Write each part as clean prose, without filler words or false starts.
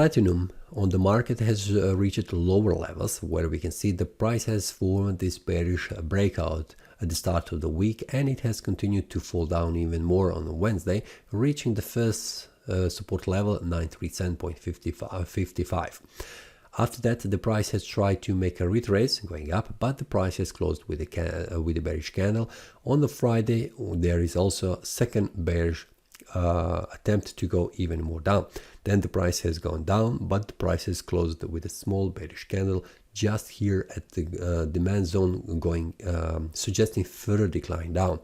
platinum on the market has reached lower levels, where we can see the price has formed this bearish breakout at the start of the week, and it has continued to fall down even more on Wednesday, reaching the first support level 937.55. After that, the price has tried to make a retrace going up, but the price has closed with a bearish candle. On the Friday, there is also a second bearish attempt to go even more down. Then the price has gone down, but the price has closed with a small bearish candle just here at the demand zone, going suggesting further decline down.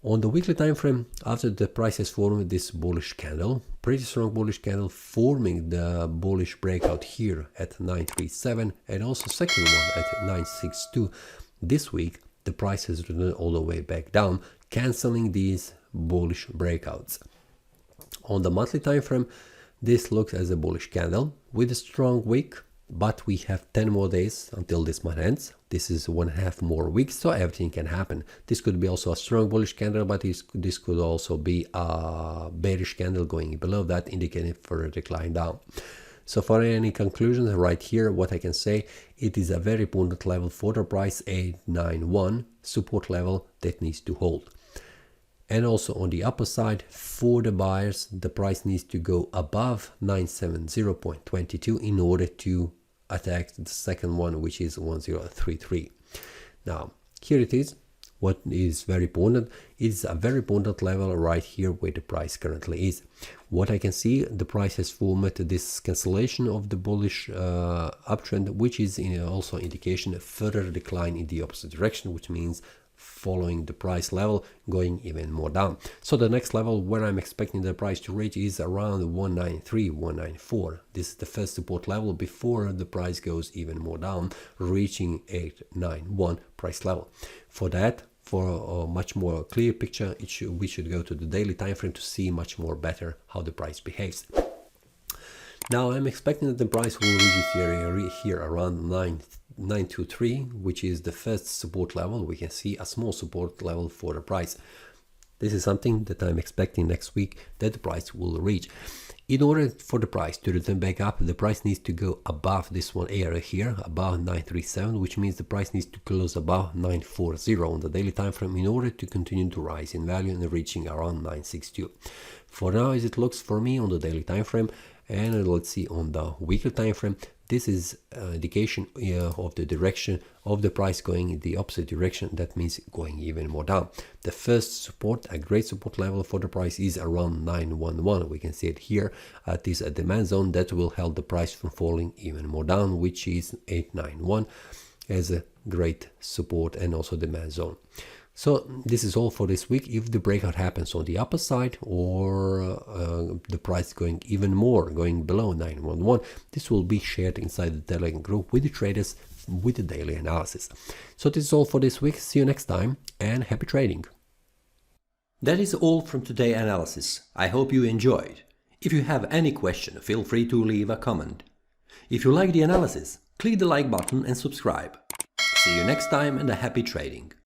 On the weekly time frame, after the price has formed this bullish candle, pretty strong bullish candle, forming the bullish breakout here at 937 and also second one at 962. This week the price has returned all the way back down, cancelling these bullish breakouts. On the monthly time frame, this looks as a bullish candle with a strong wick, but we have 10 more days until this month ends. This is 1.5 more weeks, so everything can happen. This could be also a strong bullish candle, but this could also be a bearish candle going below that, indicating further decline down. So for any conclusions right here, what I can say, it is a very important level for the price, 891 support level that needs to hold. And also on the upper side, for the buyers, the price needs to go above 970.22 in order to attack the second one, which is 1033. Now here it is. What is very important, it's a very important level right here where the price currently is. What I can see, the price has formed this cancellation of the bullish uptrend, which is also indication of further decline in the opposite direction, which means following the price level, going even more down. So the next level where I'm expecting the price to reach is around 193, 194. This is the first support level before the price goes even more down, reaching 891 price level. For that, for a much more clear picture, we should go to the daily time frame to see much more better how the price behaves. Now I'm expecting that the price will reach this area here around 923, which is the first support level. We can see a small support level for the price. This is something that I'm expecting next week that the price will reach. In order for the price to return back up, the price needs to go above this one area here, above 937, which means the price needs to close above 940 on the daily time frame in order to continue to rise in value and reaching around 962. For now, as it looks for me on the daily time frame, and let's see on the weekly time frame, this is an indication of the direction of the price going in the opposite direction. That means going even more down. The first support, a great support level for the price, is around 911. We can see it here at this demand zone that will help the price from falling even more down, which is 891 as a great support and also demand zone. So this is all for this week. If the breakout happens on the upper side or the price going even more, going below 911, this will be shared inside the Telegram group with the traders with the daily analysis. So this is all for this week. See you next time and happy trading. That is all from today's analysis. I hope you enjoyed. If you have any question, feel free to leave a comment. If you like the analysis, click the like button and subscribe. See you next time and a happy trading.